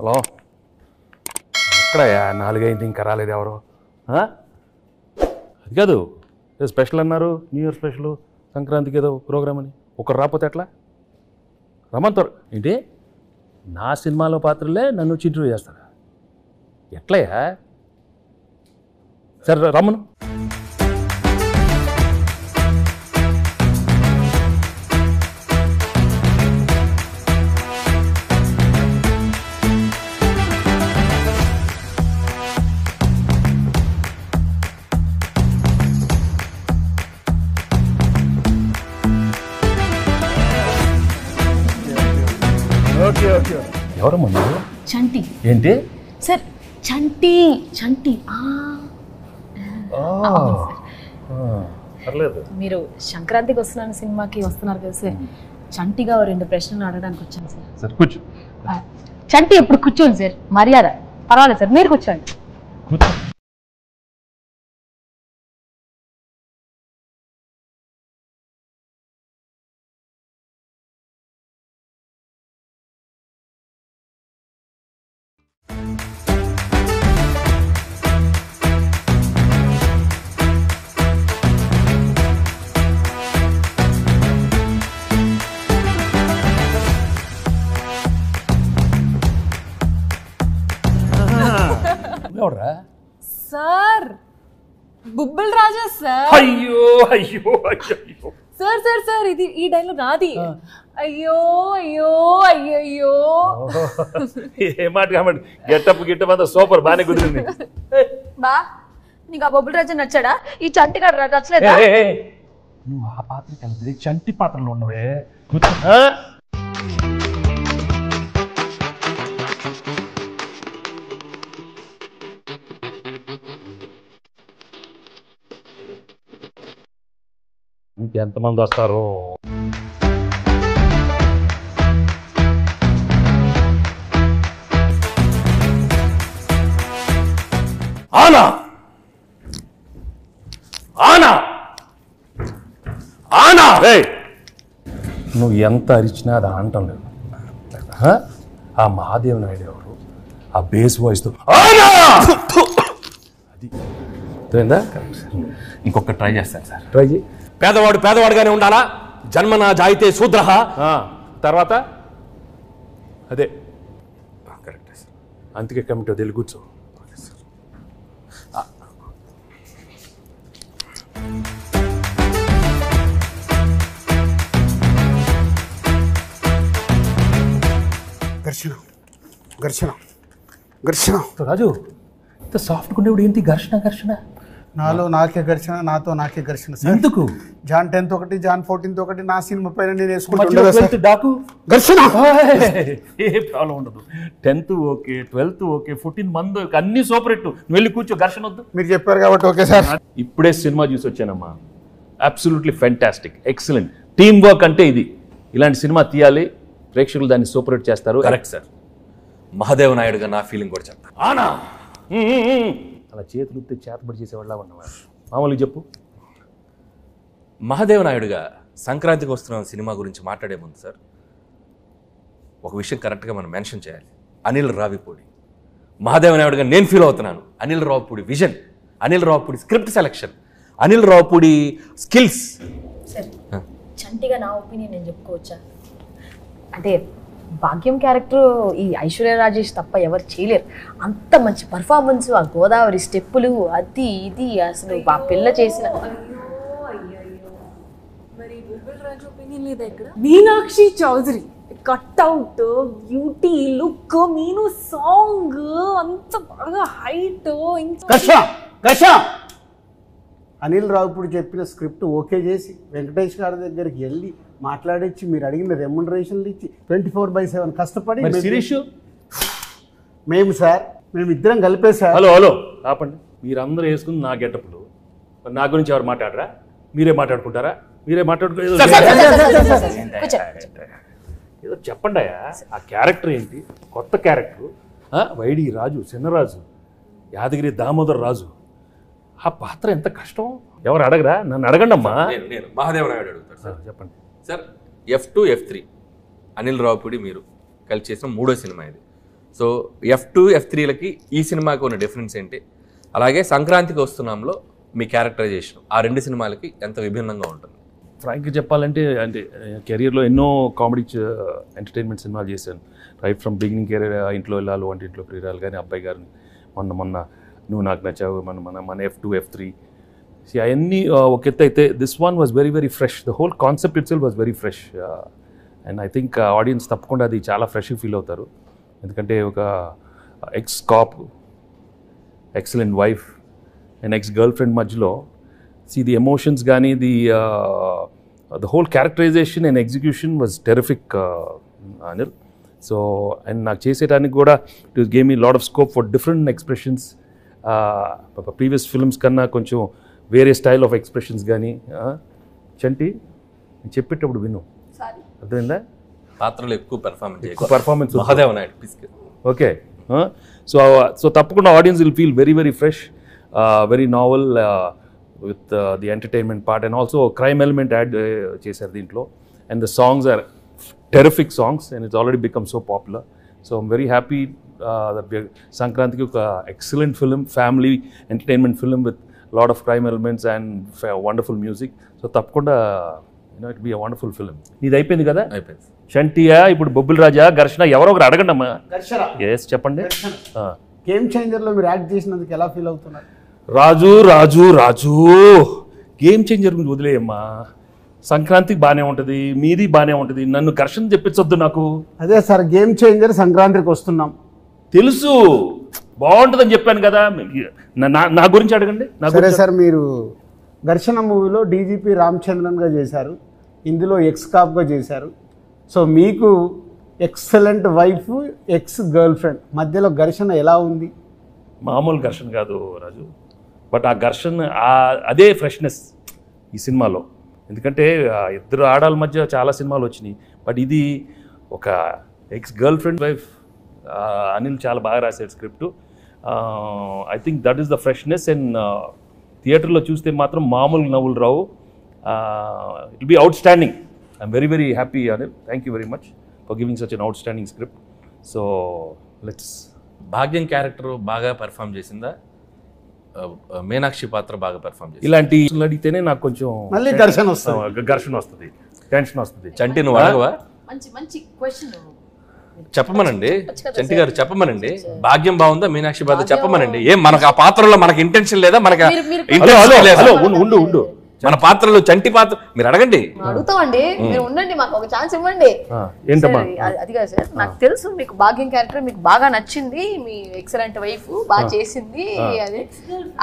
Hello, ఎక్కడయ్యా 4 అయింది ఇంకా రాలేదు ఎవరు? అది కాదు, స్పెషల్ అన్నారు, న్యూ ఇయర్ స్పెషల్, సంక్రాంతికి ఏదో ప్రోగ్రామ్ అని. ఒకరు రాకపోతే ఎట్లా? రమ్మంటారు ఏంటి? నా సినిమాలో పాత్రలే నన్ను వచ్చి ఇంటర్వ్యూ చేస్తారా? ఎట్లయ్యా? సరే రమ్మను. ఎవరమ్మా నువ్వు? చంటి. ఏంటి సార్? చంటి. చంటి. పర్లేదు. మీరు సంక్రాంతికి వస్తున్నాను సినిమాకి వస్తున్నారు కదా సార్, చంటిగా 2 ప్రశ్నలు అడగడానికి వచ్చాను సార్. సార్ కూర్చో. చంటి ఎప్పుడు కూర్చోండి సార్, మర్యాద. పర్వాలేదు సార్, మీరు కూర్చోండి. కూర్చో. ఎవరా సార్? బుబ్బుల్ రాజా సార్. అయ్యో అయ్యో అయ్యో సార్ సార్ సార్, ఇది ఈ డైలాగ్ నాది. అయ్యో అయ్యో అయ్యో. ఏ మాట కాబట్టి గెట్టప్ అంతా సూపర్, బాగానే కుదిరింది. బా, నీకు ఆ బొబ్బుల్ రాజా నచ్చాడా? ఈ చంటి గారు నచ్చలేదా? నువ్వు ఆ పాత్ర కలిసి చంటి పాత్రలో ఉన్నవే. ఇంకెంతమంది వస్తారు? ఆనా ఆనా ఆనా. నువ్వు ఎంత అరిచినా అది అంటం లేదు. ఆ మహాదేవ్ నాయుడు ఎవరు? ఆ బేస్ వాయిస్తో ఆనా అది తెలిందా? ఇంకొక ట్రై చేస్తాను సార్. ట్రై చేయి. పేదవాడు పేదవాడుగానే ఉండాలా? జన్మనా జాయితే శూద్రః. తర్వాత అదే కరెక్టే సార్. అందుకే కమిటీ తెలియ కూర్చో. ఘర్షణ ఘర్షణ ఘర్షణ. రాజు, ఇంత సాఫ్ట్గా ఉండేవాడు ఏంటి ఘర్షణ ఘర్షణ? నాలో నాకే ఘర్షణ, నాతో నాకే ఘర్షణ. ఎందుకు? జాన్ 10th ఒకటి, జాన్ 14th ఒకటి, నా సినిమా పైన నేను డాకు ఘర్షణ. ఏ ప్రాబ్లం ఉండదు. 10th ఓకే, 12th ఓకే, 14 మంది అన్ని సూపర్ హిట్. నువ్వు వెళ్ళి కూర్చో, ఘర్షణ వద్దు. మీరు చెప్పారు కాబట్టి ఓకే సార్. ఇప్పుడే సినిమా చూసి వచ్చానమ్మా. Absolutely fantastic, excellent. Team work అంటే ఇది. ఇలాంటి సినిమా తీయాలి, ప్రేక్షకులు దాన్ని సూపర్ హిట్ చేస్తారు. Correct sir. మహాదేవ్ నాయుడుగా నా ఫీలింగ్ కూడా చెప్తాను. ఆనా అలా చేతులు ఉత్తే చేతబడి చేసేవాళ్ళ ఉన్నవాడు. మామూలుగా చెప్పు. మహాదేవ్ నాయుడుగా సంక్రాంతికి వస్తున్న సినిమా గురించి మాట్లాడే ముందు సార్, ఒక విషయం కరెక్ట్గా మనం మెన్షన్ చేయాలి. అనిల్ రావిపూడి. మహాదేవ్ నాయుడుగా నేను ఫీల్ అవుతున్నాను. Anil Ravipudi vision, Anil Ravipudi script selection, Anil Ravipudi skills. Sir, చంటిగా నా ఒపీనియన్ నేను చెప్పుకోవచ్చా? అంటే భాగ్యం క్యారెక్టర్ ఈ ఐశ్వర్య రాజేష్ తప్ప ఎవరు చేయలేరు. అంత మంచి పర్ఫార్మెన్స్, ఆ గోదావరి స్టెప్పులు, అది ఇది అసలు ఆ పిల్ల చేసిన. Meenakshi Chaudhary cutout, beauty, look, మీను సాంగ్ అంత బాగా హైట్. అనిల్ రావుపూడి చెప్పిన స్క్రిప్ట్ ఓకే చేసి వెంకటేష్ గారి దగ్గరికి వెళ్ళి మాట్లాడించి మీరు అడిగిన రెమ్యునరేషన్లు ఇచ్చి 24/7 కష్టపడి మేము సార్, మేము ఇద్దరం కలిపే సార్. హలో ఆపండి. మీరందరూ వేసుకుని నా గెటప్లు, నా గురించి ఎవరు మాట్లాడరా? మీరే మాట్లాడుకుంటారా? మీరే మాట్లాడుకో. ఏదో చెప్పండి. ఆ క్యారెక్టర్ ఏంటి? కొత్త క్యారెక్టర్. వైడి రాజు, చిన్నరాజు, యాదగిరి దామోదర్ రాజు. ఆ పాత్ర ఎంత కష్టం. ఎవరు అడగరా? నన్ను అడగండి అమ్మా. నేను మహాదేవ్ నాయుడు అడుగుతాను సార్. చెప్పండి sir. F2, F3 Anil Ravipudi మీరు కలిసి చేసిన 3వ సినిమా ఇది. సో F2 F3లకి ఈ సినిమాకి ఉన్న డిఫరెన్స్ ఏంటి, అలాగే సంక్రాంతికి వస్తున్నాంలో మీ క్యారెక్టరైజేషన్ ఆ 2 సినిమాలకి ఎంత విభిన్నంగా ఉంటుంది? ఫ్రాంక్గా చెప్పాలంటే అంటే కెరియర్లో ఎన్నో కామెడీ ఎంటర్టైన్మెంట్ సినిమాలు చేశాను. రైట్ ఫ్రమ్ బిగినింగ్ కెరీర్, ఇంట్లో వెళ్ళాలి, వంటింట్లో ప్రియురాలు కానీ, అబ్బాయి గారిని, మొన్న నువ్వు నాకు నచ్చావు, మన F2 F3 అవన్నీ ఒక ఎత్తు అయితే this one was very very fresh. The whole concept it self was very fresh and I think audience తప్పకుండా అది చాలా ఫ్రెష్గా ఫీల్ అవుతారు. ఎందుకంటే ఒక X cap, excellent wife and ex girl friend మధ్యలో ది ఎమోషన్స్ కానీ the whole characterization and execution was terrific, Anil. So and నాకు చేసేటానికి కూడా it gave me a lot of scope for different expressions. Previous films కన్నా కొంచెం వేరే style of expressions కానీ. చంటి చెప్పేటప్పుడు విను, అర్థమైందా? పాత్రలు ఎక్కువ పర్ఫార్మెన్స్ మహాదేవ్ నాయుడు పిస్క్. ఓకే, సో తప్పకుండా audience will feel very very fresh, very novel with the entertainment part and also crime element add చేశారు దీంట్లో. And the songs are terrific songs and it's already become so popular. So I'm very happy that we are సంక్రాంతికి ఒక excellent film, family entertainment film with lot of crime elements and wonderful music. So తప్పకుండా it will be a wonderful film. ఇది అయిపోయింది కదా? అయిపోయింది. షంటియా, ఇప్పుడు బొబ్బిల్ రాజా, ఘర్షణ, ఎవరో ఒకరు అడగండి అమ్మా. ఎస్ చెప్పండి. గేమ్ చేంజర్లో మీరు యాక్ట్ చేసినందుకు ఎలా ఫీల్ అవుతున్నారు? రాజు గేమ్ చేంజర్ గురించి వదిలేయమ్మా. సంక్రాంతికి బాగానే ఉంటుంది, మీది బాగానే ఉంటుంది, నన్ను ఘర్షణ చెప్పించొద్దు నాకు. అదే సార్, గేమ్ చేంజర్ సంక్రాంతికి వస్తున్నాం తెలుసు, బాగుంటుందని చెప్పాను కదా. నా గురించి అడగండి. సరే సార్, మీరు ఘర్షణ మూవీలో డీజీపీ రామచంద్రన్గా చేశారు, ఇందులో ఎక్స్ కాప్గా చేశారు. సో మీకు excellent wife, ex girl friend మధ్యలో ఘర్షణ ఎలా ఉంది? మామూలు ఘర్షణ కాదు రాజు, బట్ ఆ ఘర్షణ అదే ఫ్రెష్నెస్ ఈ సినిమాలో. ఎందుకంటే ఇద్దరు ఆడాల మధ్య చాలా సినిమాలు వచ్చినాయి, బట్ ఇది ఒక ex girl friend wife. Anil చాలా బాగా రాశాడు script. I think that is the freshness. And థియేటర్లో చూస్తే మాత్రం మామూలు నవ్వులు రావు. It be outstanding. I'm very very happy Anil. Thank you very much for giving such an outstanding script. So let's. Bhagyam character బాగా పెర్ఫామ్ చేసిందా, మీనాక్షి పాత్ర బాగా పెర్ఫామ్ చేసింది? ఇలాంటి అడిగితేనే నాకు కొంచెం మళ్ళీ ఘర్షణ వస్తుంది, టెన్షన్ వస్తుంది. చంటి నువ్వు అడగవా? మంచి క్వశ్చన్ చెప్పమనండి, చంటి గారు చెప్పమనండి. భాగ్యం బాగుందా, మీనాక్షి పాత్ర చెప్పమనండి. ఏం మనకు ఆ పాత్రలో మనకి ఇంటెన్షన్ లేదా? మనకు ఉండు మన పాత్రలో చంటి పాత్ర మీరు అడగండి. అడుగుతామండి, మీరు ఉండండి, మాకు ఒక ఛాన్స్ ఇవ్వండి. అది కాదు సార్, నాకు తెలుసు మీకు భాగ్యం క్యారెక్టర్ మీకు బాగా నచ్చింది, మీ ఎక్సలెంట్ వైఫ్ బాగా చేసింది,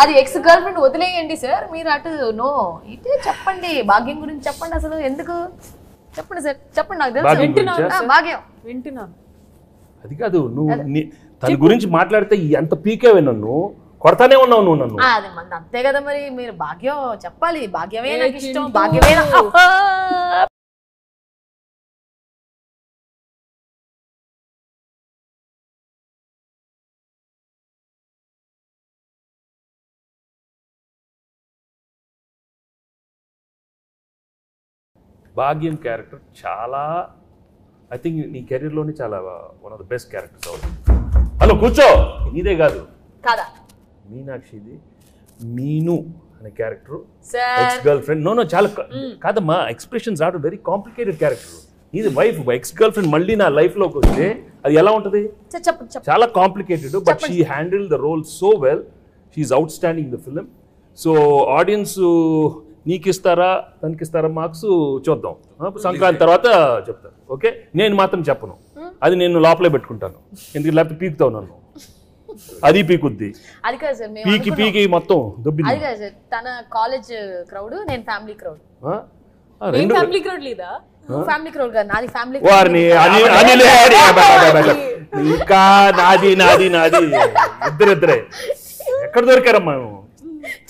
అది ఎక్స్ గర్ల్ ఫ్రెండ్ వదిలేయండి సార్. మీరు అటు నో ఇటే చెప్పండి, భాగ్యం గురించి చెప్పండి. అసలు ఎందుకు చెప్పండి సార్, చెప్పండి. నాకు తెలుసు భాగ్యం వింటున్నాను. అది కాదు, నువ్వు తన గురించి మాట్లాడితే ఎంత పీకేవే, నన్ను కొడతానే ఉన్నావు నువ్వు నన్ను. అది మన అంతే కదా మరి, మీరు భాగ్యం చెప్పాలి. భాగ్యమే నాకు ఇష్టం, భాగ్యమే భాగ్యం క్యారెక్టర్ చాలా, ఐ థింక్ నీ కెరీర్లోనే చాలా one of the best characters అవుతుంది. హలో కూర్చో, నీదే కాదు కాదా మీనాక్షిది. మీను అనే character ex girl friend. No చాలా కాదమ్మా, expressions are very complicated character. ఇది వైఫ్ ఎక్స్ గర్ల్ ఫ్రెండ్ మళ్ళీ నా లైఫ్లోకి వస్తే అది ఎలా ఉంటుంది? చాలా complicated, but she handle the role so well. She's outstanding the film. So audience నీకు ఇస్తారా తనకి ఇస్తారా మార్క్స్ చూద్దాం, సంక్రాంతి తర్వాత చెప్తాను. ఓకే, నేను మాత్రం చెప్పను, అది నేను లోపలే పెట్టుకుంటాను. ఎందుకంటే లేకపోతే పీకుతావు నన్ను, అది పీకుద్ది. అది కాదు సార్, పీకి మొత్తం దుబ్బింది. అది కాదు సార్, తన కాలేజ్ క్రౌడ్, నేను ఫ్యామిలీ క్రౌడ్. ఫ్యామిలీ క్రౌడ్ లేదా? ఫ్యామిలీ క్రౌడ్ కాదు, నాది ఫ్యామిలీ. వారిని ఇంకా నాది ఇద్దరిద్దరే. ఎక్కడ దొరికారమ్మా?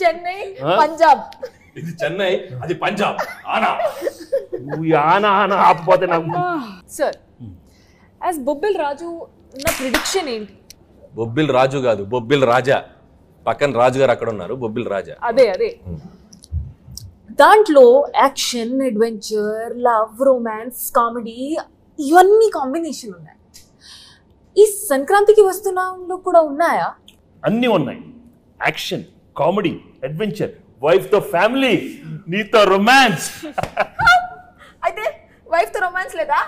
చెన్నై, పంజాబ్. ఇది చెన్నై, అది పంజాబ్. ఆనా నువ్వు ఆనా ఆపపోతే నాకు. సార్ యాజ్ బొబ్బిల్ రాజు నా ప్రిడిక్షన్ ఏంటి? బొబ్బిల్ రాజు కాదు, బొబ్బిల్ రాజా. పక్కన రాజు గారు అక్కడ ఉన్నారు, బొబ్బిల్ రాజా. అదే దాంట్లో action, adventure, love, romance, comedy ఇవన్నీ కాంబినేషన్ ఉన్నాయి. ఈ సంక్రాంతికి వస్తున్నాంలో కూడా ఉన్నాయా? అన్నీ ఉన్నాయి. యాక్షన్, కామెడీ, అడ్వెంచర్, వైఫ్ తో ఫ్యామిలీ, నీతో రొమాన్స్. అయితే వైఫ్ తో రొమాన్స్ లేదా?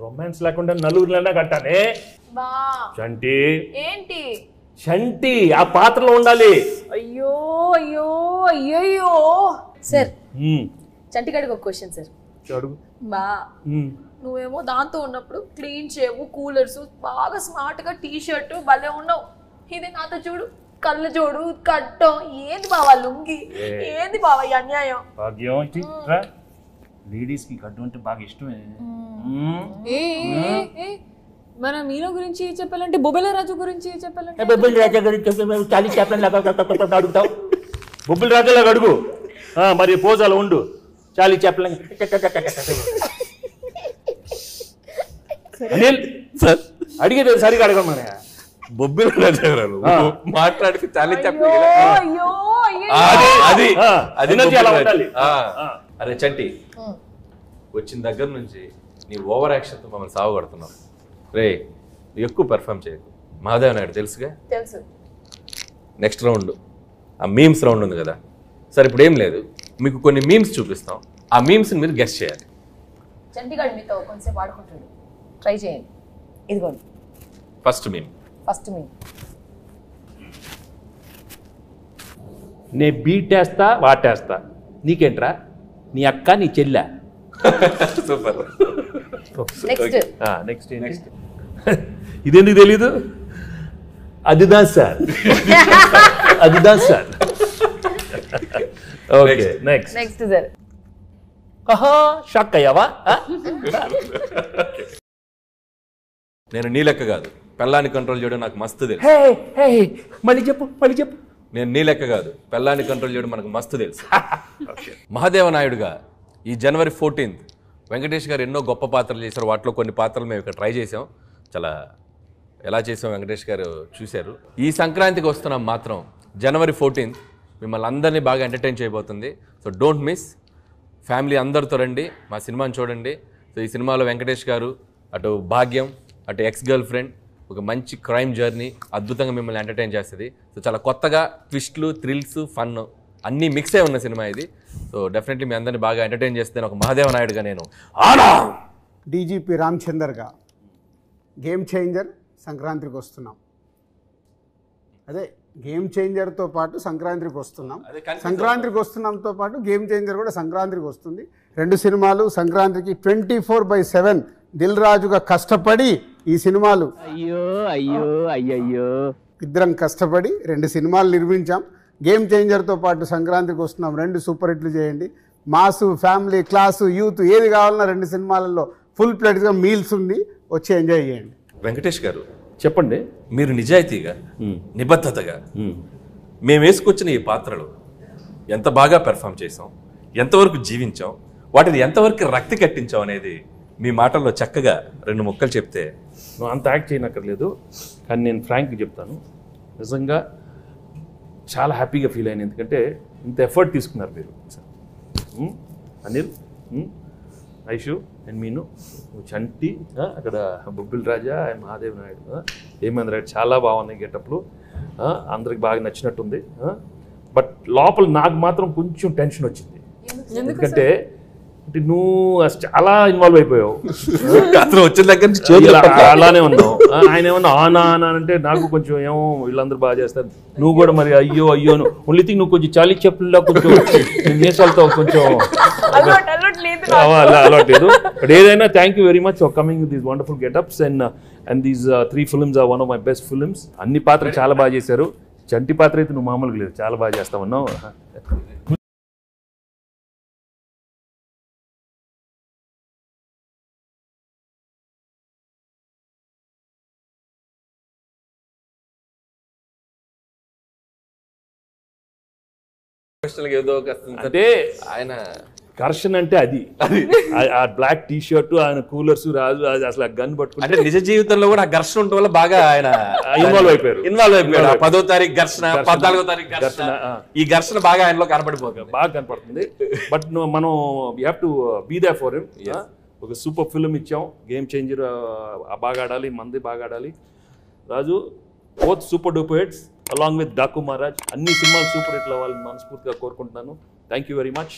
రొమాన్స్ లేకుండా నలుగురిలోనే కట్టానే. బా చంటి ఏంటి? చంటి ఆ పాత్రలో ఉండాలి. అయ్యో అయ్యో అయ్యో సార్, చంటిగాడికి ఒక క్వశ్చన్ సార్. అడుగు. బా నువ్వేమో దాంతో ఉన్నప్పుడు క్లీన్ షేవ్, కూలర్స్, బాగా స్మార్ట్ గా టీ షర్ట్ భలే ఉన్నావు. ఇది నాతో చూడు, కళ్ళు చూడు, కట్టం. ఏంది బావా లుంగి? ఏంది బావా ఈ అన్యాయం? భాగ్యం లేడీస్ కి కట్టు అంటే బాగా ఇష్టమే. ఏ మన మీనో గురించి చెప్పాలంటే బొబ్బిలి రాజు గురించి చెప్పాలంటే బొబ్బిలి రాజా గురించి చాలీ చెప్పలేం అడుగుతావు. బొబ్బిలి రాజాలాగా అడుగు. మరి పోజాలు ఉండు. చాలీ చెప్పలేం. అనిల్ సార్ అడిగేది సరిగా అడగమనే. బొబ్బిలి రాజా గారు మాట్లాడితే చాలా అయ్యో అయ్యో అయ్యో. అది ఎనర్జీ అలా ఉండాలి. అరే చంటి, వచ్చిన దగ్గర నుంచి నీ ఓవర్ యాక్షన్తో మమ్మల్ని సాగుకొడుతున్నావు. రే ఎక్కువ పెర్ఫామ్ చేయకు. మహాదేవ్ నాయుడు తెలుసుగా. తెలుసు. నెక్స్ట్ రౌండ్ ఆ మీమ్స్ రౌండ్ ఉంది కదా. సరే ఇప్పుడు ఏం లేదు, మీకు కొన్ని మీమ్స్ చూపిస్తాం. ఆ మీమ్స్ని మీరు గెస్ట్ చేయాలి. చంటిగాడు మీతో కొంచెంసేపు ఆడుకుంటాడు, ట్రై చేయండి. ఇదిగోండి ఫస్ట్ మీమ్. ఫస్ట్ మీ నే బీటేస్తా వాటేస్తా, నీకేంట్రా? నీ అక్క నీ చెల్లె. సూపర్. నెక్స్ట్. నెక్స్ట్ నెక్స్ట్ ఇదెందుకు తెలీదు? అదిదా సార్, అదిదా sir. Okay next. Next sir. Shock అయ్యావా? నేను నీ లెక్క కాదు, పెళ్ళాన్ని కంట్రోల్ చేయడం నాకు మస్తు తెలుసు. మళ్ళీ చెప్పు, మళ్ళీ చెప్పు. నేను నీ లెక్క కాదు, పెళ్ళాన్ని కంట్రోల్ చేయడం మనకు మస్తు తెలుసు. మహాదేవ నాయుడుగా ఈ జనవరి 14th వెంకటేష్ గారు ఎన్నో గొప్ప పాత్రలు చేశారు. వాటిలో కొన్ని పాత్రలు మేము ఇక్కడ ట్రై చేసాం. చాలా ఎలా చేసాం వెంకటేష్ గారు చూశారు. ఈ సంక్రాంతికి వస్తున్నాం మాత్రం జనవరి 14th మిమ్మల్ని అందరినీ బాగా ఎంటర్టైన్ చేయబోతుంది. So don't miss. ఫ్యామిలీ అందరితో రండి, మా సినిమాని చూడండి. సో ఈ సినిమాలో వెంకటేష్ గారు, అటు భాగ్యం, అటు ఎక్స్ గర్ల్ ఫ్రెండ్, ఒక మంచి క్రైమ్ జర్నీ అద్భుతంగా మిమ్మల్ని ఎంటర్టైన్ చేస్తుంది. సో చాలా కొత్తగా ట్విస్ట్లు, థ్రిల్స్, ఫన్ అన్నీ మిక్స్ అయి ఉన్న సినిమా ఇది. సో డెఫినెట్లీ మీ అందరినీ బాగా ఎంటర్టైన్ చేస్తే ఒక మహాదేవ నాయుడుగా నేను డీజీపీ రామచందర్గా గేమ్ చేంజర్ సంక్రాంతికి వస్తున్నాం. అదే గేమ్ చేంజర్తో పాటు సంక్రాంతికి వస్తున్నాం. సంక్రాంతికి వస్తున్నాంతో పాటు గేమ్ చేంజర్ కూడా సంక్రాంతికి వస్తుంది. రెండు సినిమాలు సంక్రాంతికి 24/7 దిల్ రాజుగా కష్టపడి ఈ సినిమాలు ఇద్దరం కష్టపడి 2 సినిమాలు నిర్మించాం. గేమ్ చేంజర్తో పాటు సంక్రాంతికి వస్తున్నాం. 2 సూపర్ హిట్లు చేయండి. మాసు, ఫ్యామిలీ, క్లాసు, యూత్ ఏది కావాలన్నా 2 సినిమాలలో ఫుల్ ప్లేట్గా మీల్స్ ఉంది. వచ్చి ఎంజాయ్ చేయండి. వెంకటేష్ గారు చెప్పండి. మీరు నిజాయితీగా, నిబద్ధతగా మేము వేసుకొచ్చిన ఈ పాత్రలు ఎంత బాగా పెర్ఫామ్ చేసాం, ఎంతవరకు జీవించాం, వాటిని ఎంతవరకు రక్తి కట్టించాం అనేది మీ మాటల్లో చక్కగా 2 ముక్కలు చెప్తే. నువ్వు అంత యాక్ట్ చేయనక్కర్లేదు, కానీ నేను ఫ్రాంక్గా చెప్తాను. నిజంగా చాలా హ్యాపీగా ఫీల్ అయ్యాను. ఎందుకంటే ఇంత ఎఫర్ట్ తీసుకున్నారు మీరు. అనిల్, ఐషు అండ్ మీను, చంటి, అక్కడ బొబ్బిలి రాజా అండ్ మహాదేవ్ నాయుడు, హేమేంద్ర రెడ్డి చాలా బాగున్నాయి గెటప్లు. అందరికి బాగా నచ్చినట్టుంది. బట్ లోపల నాకు మాత్రం కొంచెం టెన్షన్ వచ్చింది. ఎందుకంటే నువ్వు చాలా ఇన్వాల్వ్ అయిపోయావు. అతను వచ్చిన దగ్గర నుంచి అలానే ఉన్నావు. ఆయన ఏమన్నా ఆనా ఆనా అంటే నాకు కొంచెం ఏమో వీళ్ళందరూ బాగా చేస్తారు, నువ్వు కూడా మరి అయ్యో అయ్యో ఓన్లీ థింగ్ నువ్వు కొంచెం చాలీ చెప్పుల్లో కొంచెం నేసాలతో కొంచెం అలవాటు లేదు. బట్ ఏదైనా thank you very much for coming with these wonderful getups and these 3 films are one of my best films. అన్ని పాత్రలు చాలా బాగా చేశారు. చంటి పాత్ర అయితే నువ్వు మామూలుగా లేదు, చాలా బాగా చేస్తా ఉన్నావు. ఏదో అంటే ఆయన ఘర్షణ అంటే అది ఆ బ్లాక్ టీ షర్ట్, ఆయన కూలర్స్, రాజు అసలు ఆ గన్ పట్టుకుంటే అంటే నిజ జీవితంలో కూడా ఆ ఘర్షణ ఉండటం వల్ల బాగా ఆయన ఇన్వాల్వ్ అయిపోయారు. 10వ తారీఖు ఘర్షణ, 14వ తారీఖు ఘర్షణ, ఈ ఘర్షణ బాగా ఆయనలో కనపడిపోతుంది, బాగా కనపడుతుంది. బట్ మనం we have to be there for him. ఒక సూపర్ ఫిల్మ్ ఇచ్చాం, గేమ్ చేంజర్ బాగా ఆడాలి, మంది బాగా ఆడాలి. Raju both super duper hits along with Daaku Maharaaj అన్ని సినిమాలు సూపర్ హిట్లు అవ్వాలని మనస్ఫూర్తిగా కోరుకుంటున్నాను. Thank you very much.